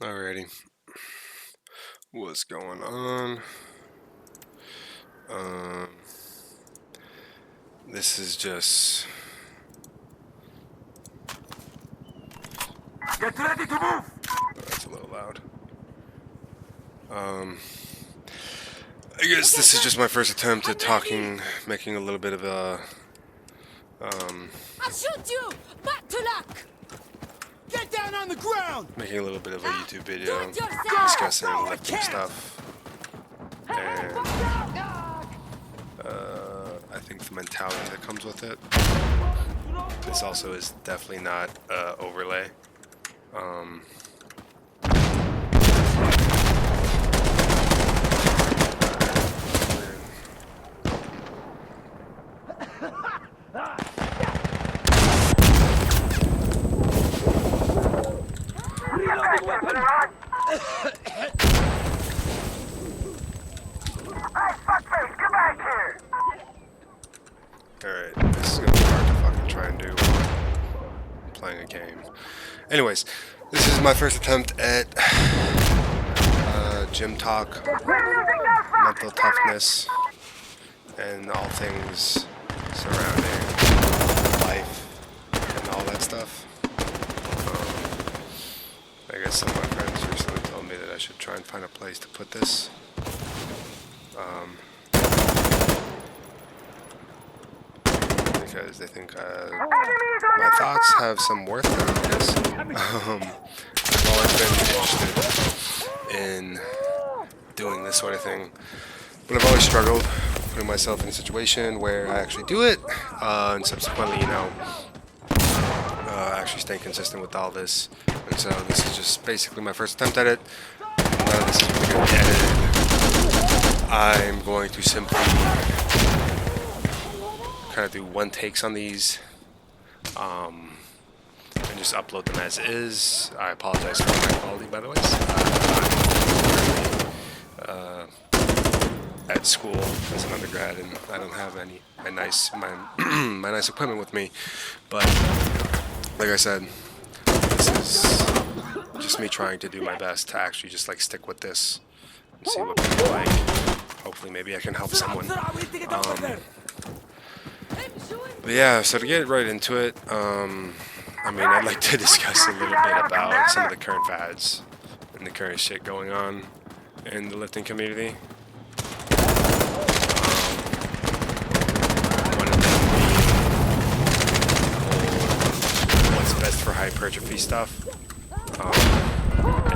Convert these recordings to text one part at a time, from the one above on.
Alrighty, what's going on? Um, this is just Get ready to move! that's a little loud. I guess this is just my first attempt at making a little bit of a I'll shoot you! Back to luck! Get down on the ground! making a little bit of a YouTube Do video it yourself! discussing No, I lifting can't. stuff, and I think the mentality that comes with it. This also is definitely not overlay. Reloading weapon! Hey, fuckface, get back here! Alright, this is gonna be hard to fucking try and do while playing a game. Anyways, this is my first attempt at gym talk, mental toughness, and all things surrounding life and all that stuff. I guess some of my friends recently told me that I should try and find a place to put this. Because they think my thoughts have some worth in this. I've always been interested in doing this sort of thing, but I've always struggled putting myself in a situation where I actually do it, and subsequently, actually staying consistent with all this. And so this is just basically my first attempt at it. None of this is really going to be edited. I'm going to simply kind of do one takes on these, and just upload them as is. I apologize for my quality, by the way. At school as an undergrad, and I don't have my nice equipment with me. But like I said, this is just me trying to do my best to actually just like stick with this and see what people like. Hopefully, maybe I can help someone. But yeah, so to get right into it, I mean, I'd like to discuss a little bit about some of the current fads and the current shit going on in the lifting community. One of them being what's best for hypertrophy stuff.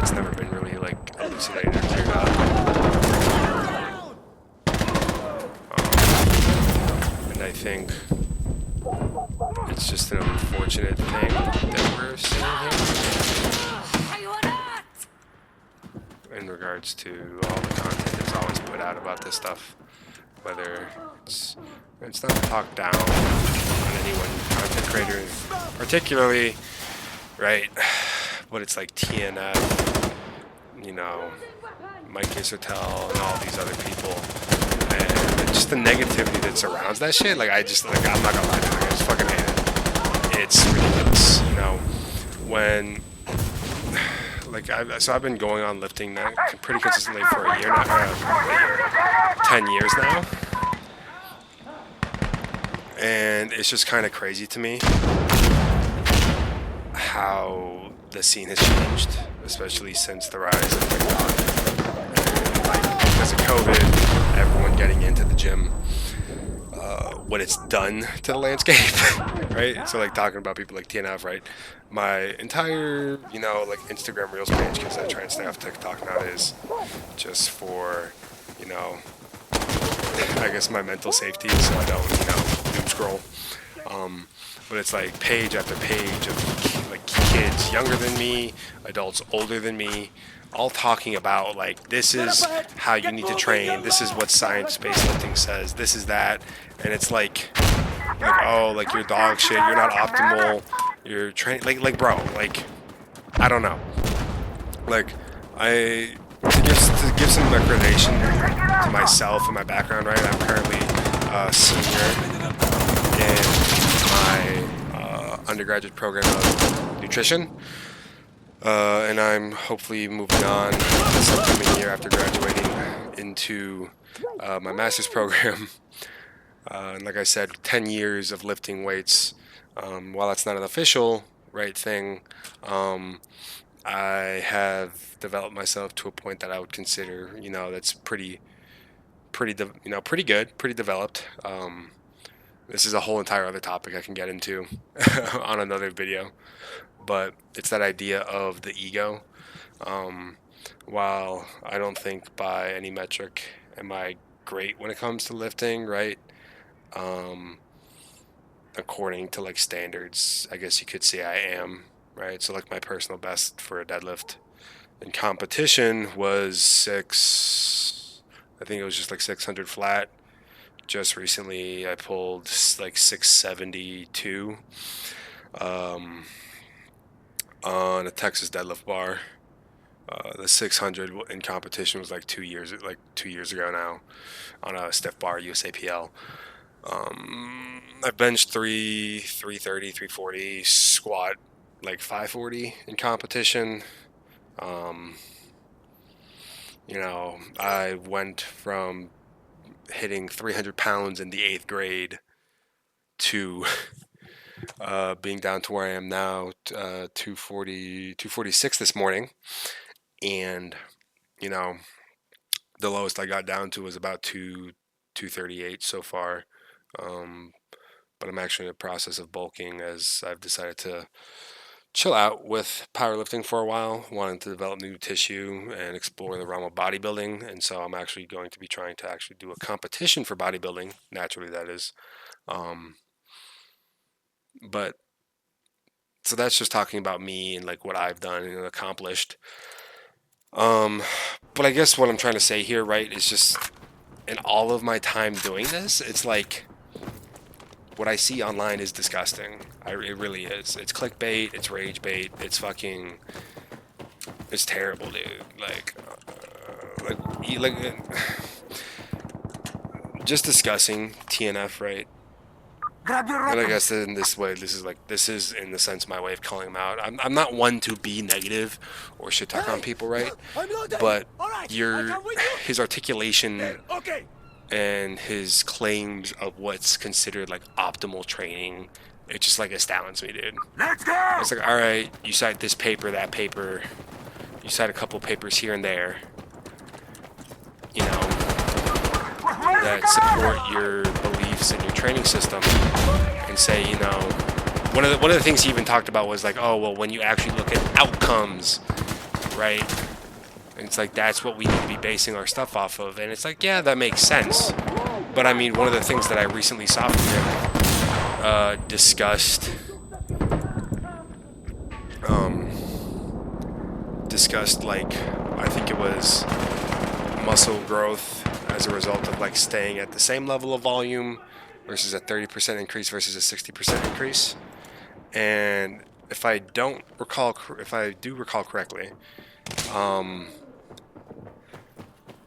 It's never been really like elucidated or cleared up. And I think it's just an unfortunate thing that we're seeing here in regards to all the content that's always put out about this stuff. Whether it's not to talk down on any one content creator particularly, right? But it's like TNF, Mike Isotel and all these other people. And just the negativity that surrounds that shit, I'm not gonna lie to you, I just fucking hate it. It's ridiculous, when, I've been going on lifting now pretty consistently for a year now, 10 years now. And it's just kind of crazy to me how the scene has changed, especially since the rise of TikTok. Because of COVID, everyone getting into the gym, what it's done to the landscape, right? So talking about people like TNF, right? My entire, Instagram Reels page, because I try and stay off TikTok nowadays, just for, I guess my mental safety, so I don't, doom scroll. But it's page after page of kids younger than me, adults older than me, all talking about this is how you need to train, this is what science-based lifting says, this is that, and it's you're dog shit, you're not optimal, you're training, bro, I don't know, to give some accreditation to myself and my background, right? I'm currently a senior in my undergraduate program of nutrition. And I'm hopefully moving on this upcoming year after graduating into my master's program. And like I said, 10 years of lifting weights. While that's not an official right thing, I have developed myself to a point that I would consider, that's pretty good, pretty developed. This is a whole entire other topic I can get into on another video, but it's that idea of the ego. While I don't think by any metric am I great when it comes to lifting, right? According to like standards, I guess you could say I am, right? So like my personal best for a deadlift in competition was I think it was just like 600 flat. Just recently I pulled like 672 on a Texas deadlift bar. The 600 in competition was like 2 years ago now on a stiff bar USAPL. I benched 330, 340, squat like 540 in competition. I went from hitting 300 pounds in the 8th grade to being down to where I am now, 246 this morning. And, the lowest I got down to was about 238 so far. But I'm actually in the process of bulking as I've decided to chill out with powerlifting for a while, wanting to develop new tissue and explore the realm of bodybuilding. And so I'm actually going to be trying to actually do a competition for bodybuilding, naturally that is. But so that's just talking about me and like what I've done and accomplished. But I guess what I'm trying to say here, right, is just in all of my time doing this, it's like what I see online is disgusting. It really is. It's clickbait. It's rage bait. It's terrible, dude. Just discussing TNF, right? Grab your And I weapon. guess in this way, this is in the sense my way of calling them out. I'm not one to be negative or shit talk on people, right? I'm loaded. But All right, I come with you. his articulation Okay. and his claims of what's considered like optimal training, it just like astounds me, dude. Let's go. It's like, all right, you cite this paper, that paper, you cite a couple papers here and there, that support your beliefs and your training system, and say, one of the things he even talked about was like, oh well, when you actually look at outcomes, right? And it's like that's what we need to be basing our stuff off of, and it's like, yeah, that makes sense. But I mean, one of the things that I recently saw from him discussed like, I think it was muscle growth as a result of like staying at the same level of volume versus a 30% increase versus a 60% increase. And if I do recall correctly,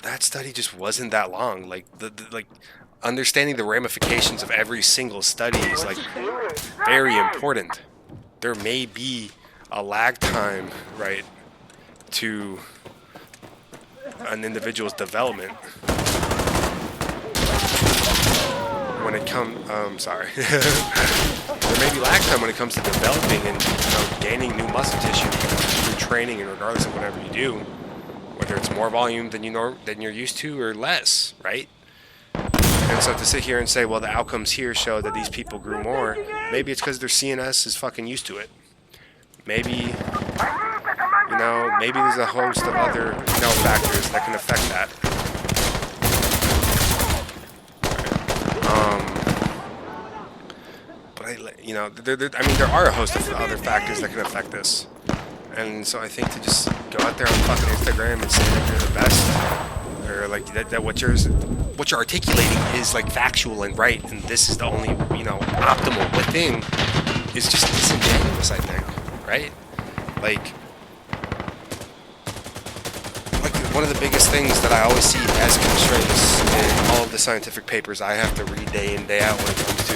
that study just wasn't that long. Like like understanding the ramifications of every single study is like very important. There may be a lag time, right, to an individual's development when it comes. Sorry. There may be lag time when it comes to developing and gaining new muscle tissue through training, and regardless of whatever you do, whether it's more volume than you're used to or less, right? And so to sit here and say, well, the outcomes here show that these people grew more, maybe it's because their CNS is fucking used to it. Maybe, maybe there's a host of other, factors that can affect that. But there are a host of other factors that can affect this. And so I think to just go out there on fucking Instagram and say that you're the best, or like that what you're articulating is like factual and right, and this is the only optimal thing, is just disingenuous, I think, right? Like one of the biggest things that I always see as constraints in all of the scientific papers I have to read day in, day out when it comes to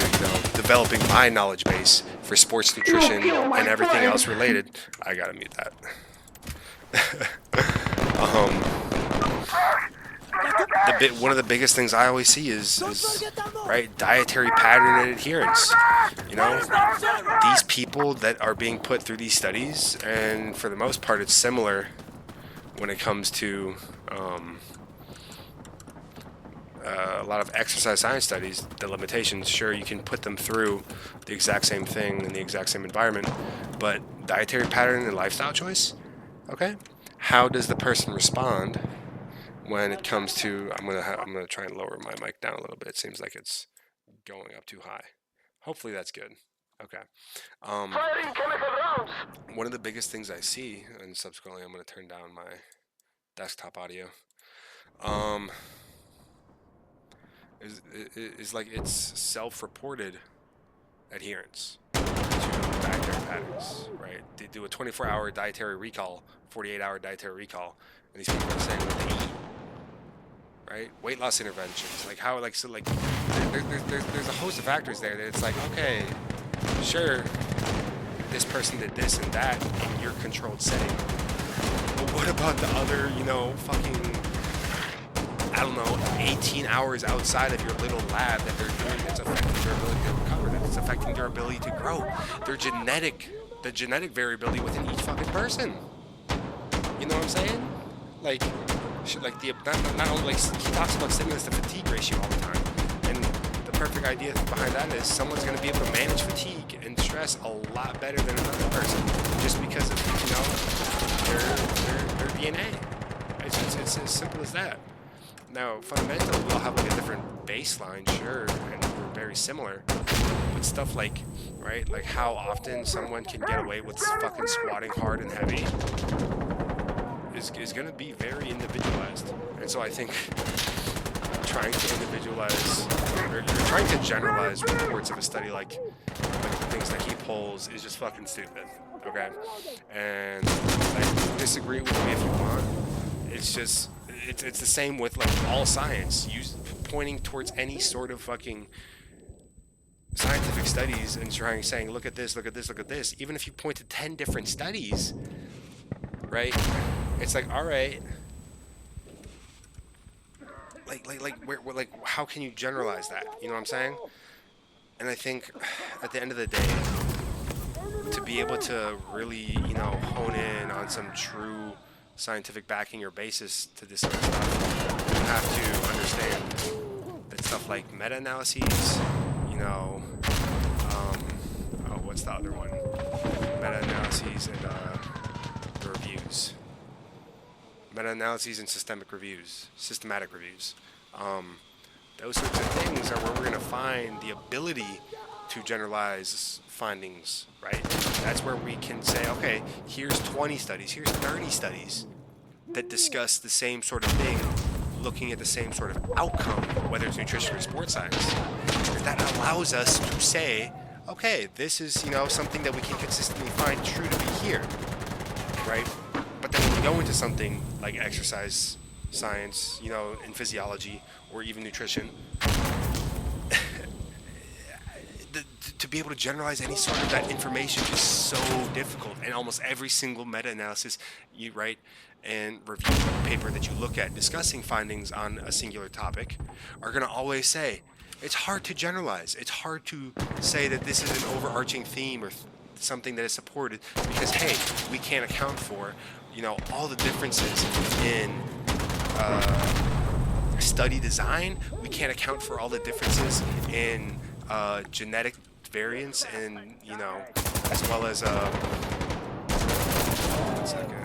developing my knowledge base for sports nutrition and everything else related. I gotta mute that. One of the biggest things I always see is right, dietary pattern and adherence. You know, these people that are being put through these studies, and for the most part, it's similar when it comes to a lot of exercise science studies. The limitations, sure, you can put them through the exact same thing in the exact same environment, but dietary pattern and lifestyle choice, okay? How does the person respond when it comes to? I'm gonna try and lower my mic down a little bit. It seems like it's going up too high. Hopefully that's good. Okay. Um, One of the biggest things I see, and subsequently I'm gonna turn down my desktop audio. Um, is like it's self-reported adherence to dietary patterns, right? They do a 24-hour dietary recall, 48-hour dietary recall, and these people are saying what they eat, right? Weight loss interventions, like how, like, so, like, there's a host of factors there that it's like, okay, sure, this person did this and that in your controlled setting, but what about the other, fucking, I don't know, 18 hours outside of your little lab that they're doing that's affecting their ability to recover, that's affecting their ability to grow, the genetic variability within each fucking person. You know what I'm saying? Like, not only, like, he talks about stimulus to fatigue ratio all the time, and the perfect idea behind that is someone's going to be able to manage fatigue and stress a lot better than another person just because of, their DNA. It's as simple as that. Now, fundamentally, we all have like a different baseline, sure, and we're very similar. But stuff like, right, like how often someone can get away with fucking squatting hard and heavy is going to be very individualized. And so I think trying to individualize, or trying to generalize reports of a study like the things that he pulls is just fucking stupid, okay? And like, disagree with me if you want. It's just, it's the same with like all science. Pointing towards any sort of fucking scientific studies and saying, look at this, look at this, look at this. Even if you point to 10 different studies, right? It's like, all right, like, how can you generalize that? You know what I'm saying? And I think at the end of the day, to be able to really, hone in on some true scientific backing or basis to this sort of stuff, you have to understand that stuff like meta-analyses, what's the other one? Meta-analyses and reviews. Meta-analyses and systematic reviews. Those sorts of things are where we're going to find the ability to generalize findings, right? That's where we can say, okay, here's 20 studies, here's 30 studies that discuss the same sort of thing, looking at the same sort of outcome, whether it's nutrition or sports science. That allows us to say, okay, this is, something that we can consistently find true to be here, right? But then when we go into something like exercise science, in physiology or even nutrition, to be able to generalize any sort of that information is so difficult. And almost every single meta-analysis you write and review paper that you look at discussing findings on a singular topic are going to always say, it's hard to generalize. It's hard to say that this is an overarching theme or something that is supported because, hey, we can't account for, all the differences in study design. We can't account for all the differences in genetic variance and, as well as, one second.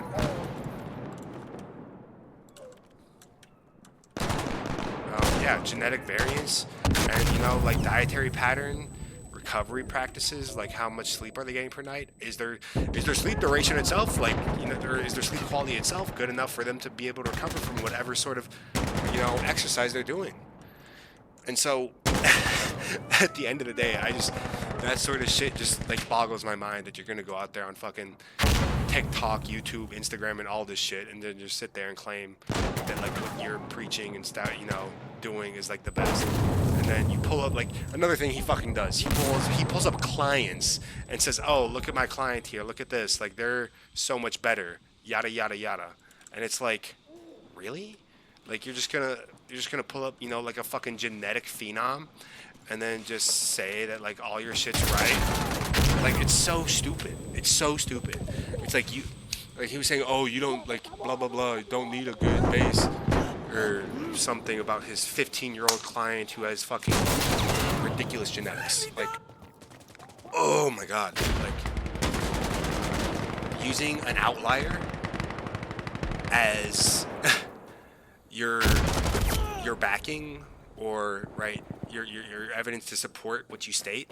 Genetic variance and, like dietary pattern, recovery practices, like how much sleep are they getting per night? Is their sleep duration itself, like, or is their sleep quality itself good enough for them to be able to recover from whatever sort of, exercise they're doing? And so at the end of the day, that sort of shit just like boggles my mind that you're going to go out there on fucking TikTok, YouTube, Instagram, and all this shit, and then just sit there and claim that like what you're preaching and start, doing is like the best. And then you pull up like another thing he fucking does. He pulls up clients and says, "Oh, look at my client here. Look at this. Like they're so much better yada yada yada, and it's like, really? Like you're just gonna pull up, you know, like a fucking genetic phenom, and then just say that like all your shit's right? Like it's so stupid. It's so stupid. It's like like he was saying, oh, you don't like blah blah blah. You don't need a good base or something about his 15-year-old client who has fucking ridiculous genetics. Like, oh my god, like using an outlier as your backing or right your evidence to support what you state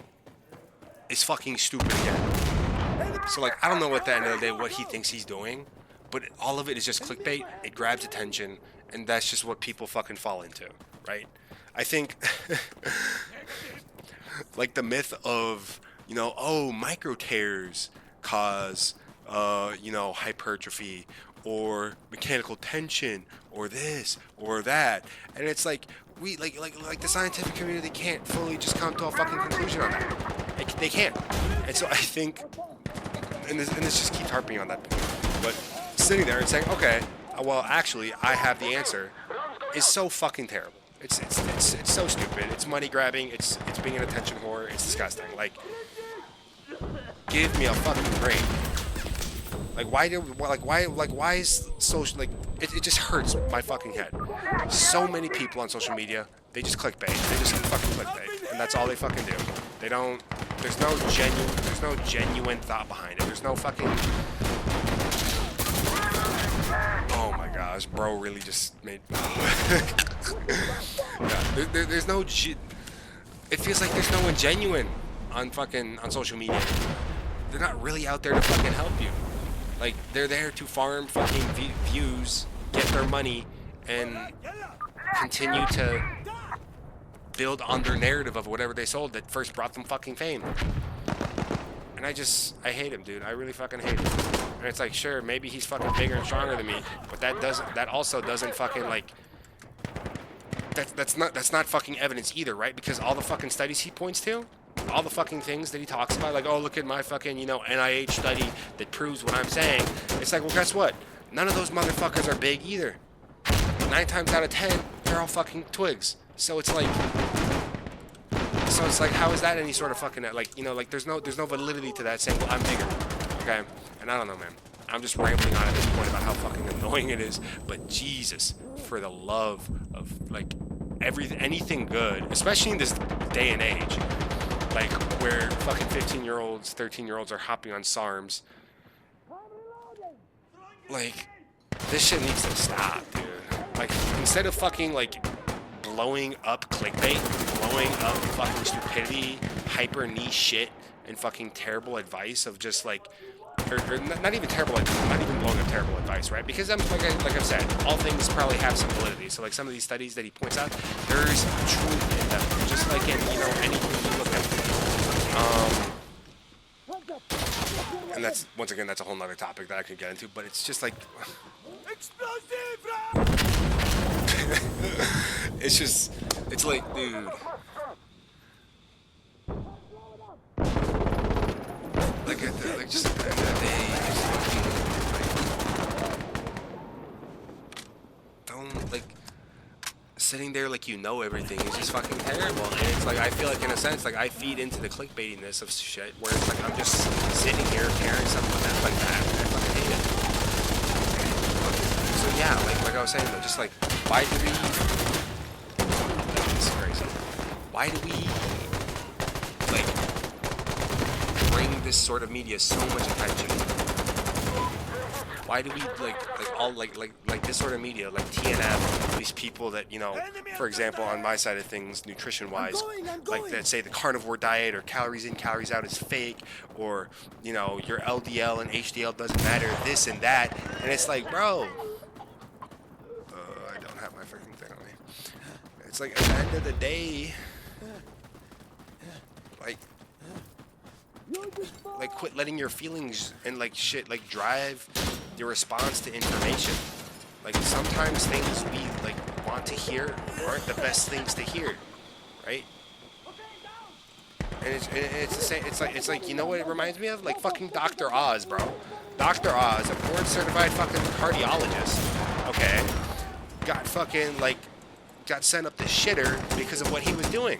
is fucking stupid again. So like I don't know at the end of the day what he thinks he's doing, but all of it is just clickbait. It grabs attention, and that's just what people fucking fall into, right? I think like the myth of, you know, oh, micro tears cause you know, hypertrophy or mechanical tension or this or that, and it's like we like the scientific community can't fully just come to a fucking conclusion on that. They can't. And so I think, and this just keeps harping on that point, but sitting there and saying, okay, well actually I have the answer, is so fucking terrible. It's so stupid. It's money grabbing. It's being an attention whore. It's disgusting. Like, give me a fucking break. Like why is social, like it just hurts my fucking head. So many people on social media, they just clickbait. They just fucking clickbait, and that's all they fucking do. They don't. There's no genuine thought behind it. There's no fucking. Oh my gosh, bro, really just made. Yeah, there's no. It feels like there's no one genuine on social media. They're not really out there to fucking help you. Like, they're there to farm fucking views, get their money, and continue to build on their narrative of whatever they sold that first brought them fucking fame. And I hate him, dude. I really fucking hate him. And it's like, sure, maybe he's fucking bigger and stronger than me, but that also doesn't fucking, like, that's not fucking evidence either, right? Because all the fucking studies he points to, all the fucking things that he talks about, like, oh, look at my fucking, you know, NIH study that proves what I'm saying. It's like, well, guess what? None of those motherfuckers are big either. 9 times out of 10, they're all fucking twigs. So it's like, how is that any sort of fucking, like, you know, like, there's no validity to that saying, well, I'm bigger. Okay? And I don't know, man. I'm just rambling on at this point about how fucking annoying it is. But Jesus, for the love of, like, anything good, especially in this day and age, like, where fucking 15-year-olds, 13-year-olds are hopping on SARMs. Like, this shit needs to stop, dude. Like, instead of fucking, like, blowing up clickbait, blowing up fucking stupidity, hyper niche shit, and fucking terrible advice of just, like, or not even terrible, not even blowing up terrible advice, right? Because like I've said, all things probably have some validity. So, like, some of these studies that he points out, there's truth in them, just like in, you know, anything you look at. And that's, once again, that's a whole nother topic that I could get into, but it's just like, it's like, dude, like just at the end of the day, it's fucking, like, don't, like, sitting there like you know everything is just fucking terrible. And it's like, I feel like in a sense, like, I feed into the clickbaitiness of shit, where it's like I'm just sitting here carrying something like that, and I fucking hate it. So yeah, like I was saying though, just like, why do we, this is crazy, why do we, like, bring this sort of media so much attention? Why do we all this sort of media, like TNF, these people that, you know, for example, on my side of things, nutrition-wise, like that say the carnivore diet or calories in, calories out is fake, or, you know, your LDL and HDL doesn't matter, this and that, and it's like, bro, I don't have my freaking thing on me. It's like, at the end of the day, like quit letting your feelings and like shit like drive your response to information. Like, sometimes things we like want to hear aren't the best things to hear, right? And it's the same. It's like you know what it reminds me of? Like fucking Dr. Oz, bro. Dr. Oz, a board certified fucking cardiologist. Okay, got sent up the shitter because of what he was doing.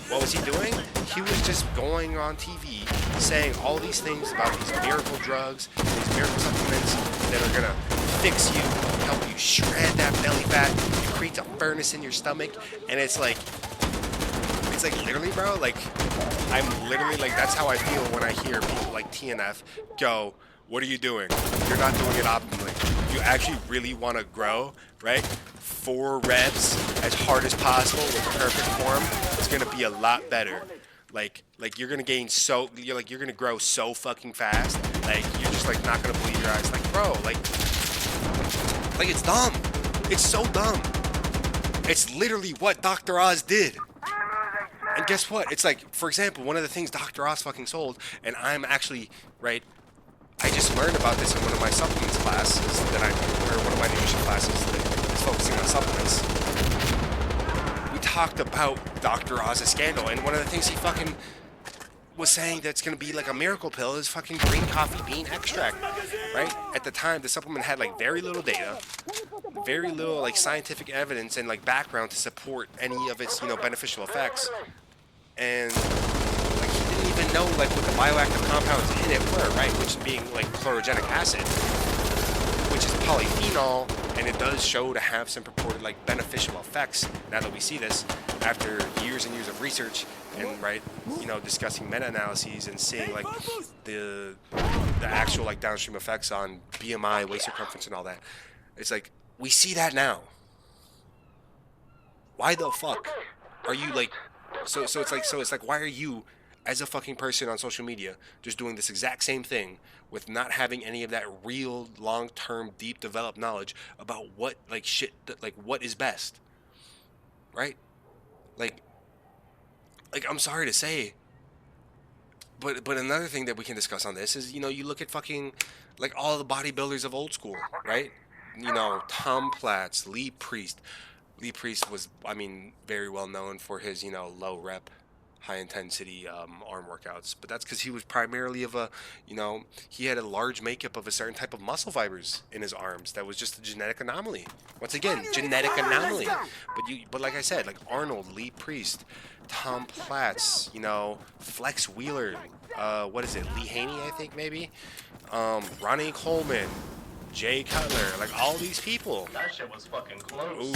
What was he doing? He was just going on TV saying all these things about these miracle drugs, these miracle supplements that are gonna fix you, help you shred that belly fat, it creates a furnace in your stomach, and it's like literally, bro, like I'm literally like that's how I feel when I hear people like TNF go, what are you doing? You're not doing it optimally. If you actually really want to grow, right? 4 reps as hard as possible with perfect form, it's gonna be a lot better. Like you're gonna you're gonna grow so fucking fast. Like you're just like not gonna believe your eyes. Like bro, like it's dumb. It's so dumb. It's literally what Dr. Oz did. And guess what? It's like, for example, one of the things Dr. Oz fucking sold, and I'm actually, right, I just learned about this in one of my supplements classes or one of my nutrition classes that is focusing on supplements. We talked about Dr. Oz's scandal, and one of the things he fucking was saying that's going to be like a miracle pill is fucking green coffee bean extract, right? At the time, the supplement had like very little data, very little like scientific evidence and like background to support any of its, beneficial effects. And like he didn't even know like what the bioactive compounds in it were, right? Which being like chlorogenic acid, which is polyphenol, and it does show to have some purported like beneficial effects. Now that we see this after years and years of research and discussing meta-analyses and seeing like the actual like downstream effects on BMI, waist circumference, and all that, it's like we see that now. Why the fuck are you like? So it's like why are you, as a fucking person on social media, just doing this exact same thing with not having any of that real long-term deep developed knowledge about what like shit that like what is best, right? Like I'm sorry to say, but another thing that we can discuss on this is you look at fucking like all the bodybuilders of old school, right? Tom Platz, Lee Priest. Lee Priest was, very well known for his, low rep, high intensity arm workouts. But that's because he was primarily of a, he had a large makeup of a certain type of muscle fibers in his arms. That was just a genetic anomaly. Once again, genetic anomaly. But like I said, like Arnold, Lee Priest, Tom Platz, Flex Wheeler, Lee Haney, I think maybe, Ronnie Coleman, Jay Cutler, like all these people. That shit was fucking close. Ooh.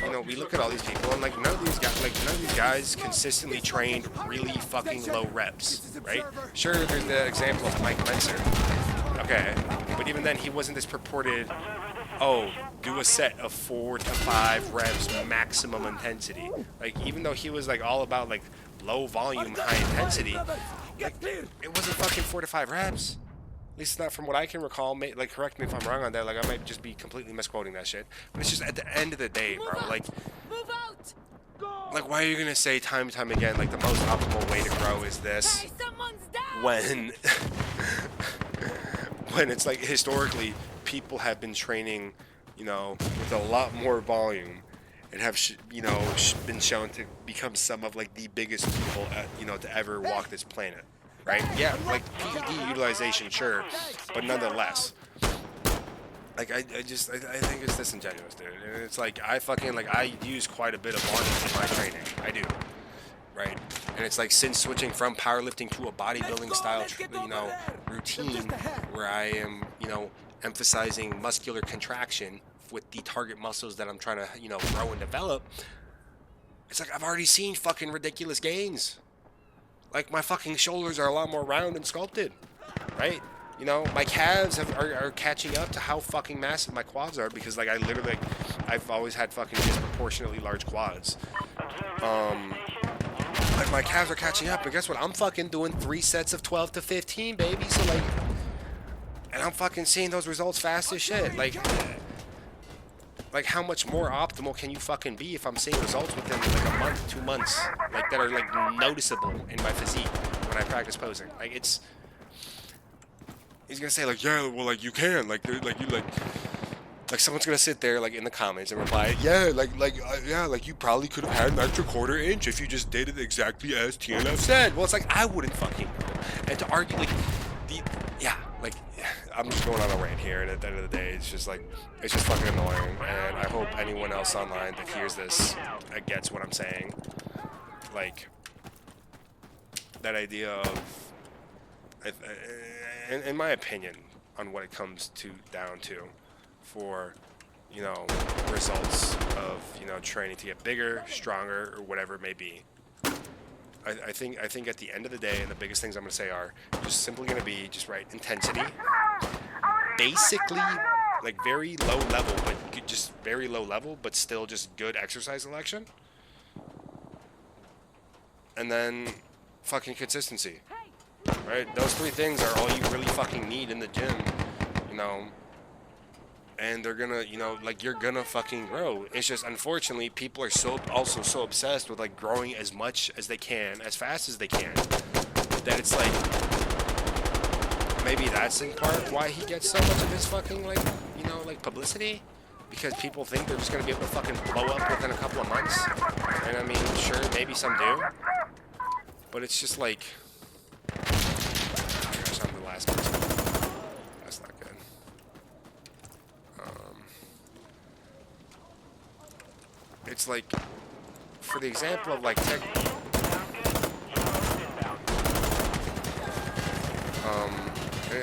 Damn. We look at all these people and like none of these guys consistently trained really fucking low reps, right? Sure, there's the example of Mike Mentzer. Okay, but even then he wasn't this purported, do a set of 4 to 5 reps maximum intensity. Like even though he was like all about like low volume, high intensity, like, it wasn't fucking 4 to 5 reps. At least not from what I can recall. Like, correct me if I'm wrong on that. Like, I might just be completely misquoting that shit. But it's just at the end of the day, bro. Like, why are you gonna say time and time again, like, the most optimal way to grow is this? When, when it's like historically, people have been training, with a lot more volume. And have been shown to become some of like the biggest people to ever walk this planet, right? Yeah, like PED utilization, sure, but nonetheless, like I think it's disingenuous, dude. And it's like I use quite a bit of volume in my training. I do, right? And it's like since switching from powerlifting to a bodybuilding style, routine where I am emphasizing muscular contraction with the target muscles that I'm trying to, grow and develop, it's like I've already seen fucking ridiculous gains. Like my fucking shoulders are a lot more round and sculpted, right? My calves are catching up to how fucking massive my quads are because like I've always had fucking disproportionately large quads. Like my calves are catching up, and guess what? I'm fucking doing 3 sets of 12 to 15, baby. So like, and I'm fucking seeing those results fast as shit. Like how much more optimal can you fucking be if I'm seeing results within like a month, 2 months, like that are like noticeable in my physique when I practice posing? Like he's gonna say like, yeah, well like you can, like you like Like someone's gonna sit there like in the comments and reply, yeah, yeah, like you probably could have had an extra quarter inch if you just did it exactly as TNF said. Well, it's like I wouldn't fucking know. And to argue like the yeah, like I'm just going on a rant here, and at the end of the day, it's just like it's just fucking annoying. And I hope anyone else online that hears this gets what I'm saying. Like that idea of, in my opinion, on what it comes to down to, for results of training to get bigger, stronger, or whatever it may be. I think at the end of the day, and the biggest things I'm going to say are just simply going to be just right intensity, basically like very low level, but just very low level, but still just good exercise selection, and then fucking consistency. Right? Those three things are all you really fucking need in the gym, and they're gonna, like you're gonna fucking grow. It's just unfortunately people are also so obsessed with like growing as much as they can, as fast as they can, that it's like maybe that's in part why he gets so much of this fucking like publicity, because people think they're just gonna be able to fucking blow up within a couple of months. And I mean, sure, maybe some do, but it's just like, oh gosh, I'm the last person. That's not good. It's like, for the example of like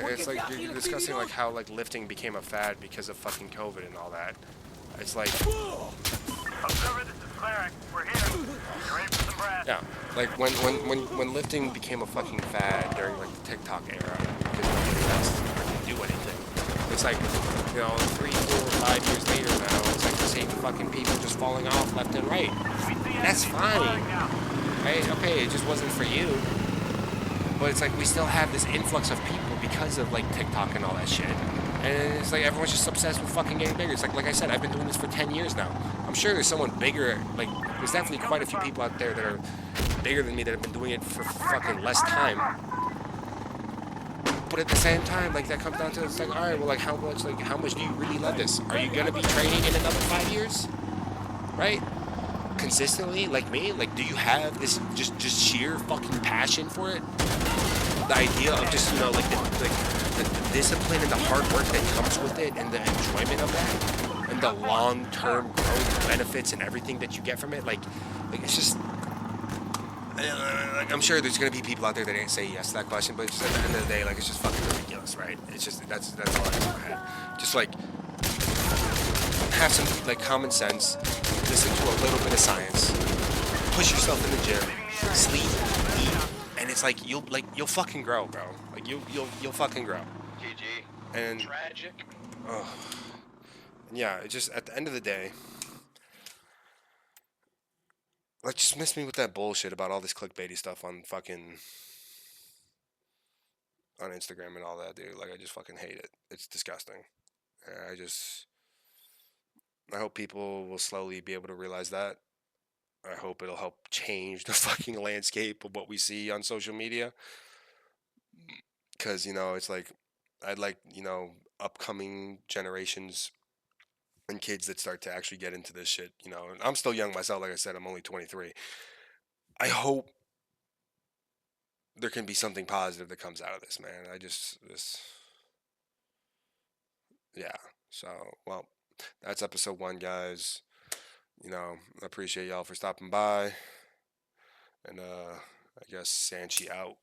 it's like you're discussing like how like lifting became a fad because of fucking COVID and all that. It's like, yeah, like when lifting became a fucking fad during like the TikTok era because nobody else could do anything. It's like, 3, 4, 5 years later now, it's like the same fucking people just falling off left and right. That's fine, right? Okay, it just wasn't for you. But it's like we still have this influx of people because of like TikTok and all that shit. And it's like everyone's just obsessed with fucking getting bigger. It's like I said, I've been doing this for 10 years now. I'm sure there's someone bigger, like there's definitely quite a few people out there that are bigger than me that have been doing it for fucking less time. But at the same time, like that comes down to, it's like, all right, well, like how much do you really love this? Are you gonna be training in another 5 years, right? Consistently, like me, like do you have this just sheer fucking passion for it? The idea of just like the discipline and the hard work that comes with it, and the enjoyment of that, and the long-term growth benefits and everything that you get from it, like it's just. Like, I'm sure there's gonna be people out there that ain't say yes to that question, but just at the end of the day, like it's just fucking ridiculous, right? It's just that's all I have in my head. Just like have some like common sense, listen to a little bit of science, push yourself in the gym, sleep, eat, and it's like you'll fucking grow, bro. Like you'll fucking grow. GG. And Tragic. yeah, it just at the end of the day. Like, just miss me with that bullshit about all this clickbaity stuff on fucking on Instagram and all that, dude. Like, I just fucking hate it. It's disgusting. And I hope people will slowly be able to realize that. I hope it'll help change the fucking landscape of what we see on social media. Because, it's like, I'd like, upcoming generations and kids that start to actually get into this shit, and I'm still young myself. Like I said, I'm only 23. I hope there can be something positive that comes out of this, man. Yeah. So, well, that's episode 1, guys. I appreciate y'all for stopping by. And, I guess Sanchi out.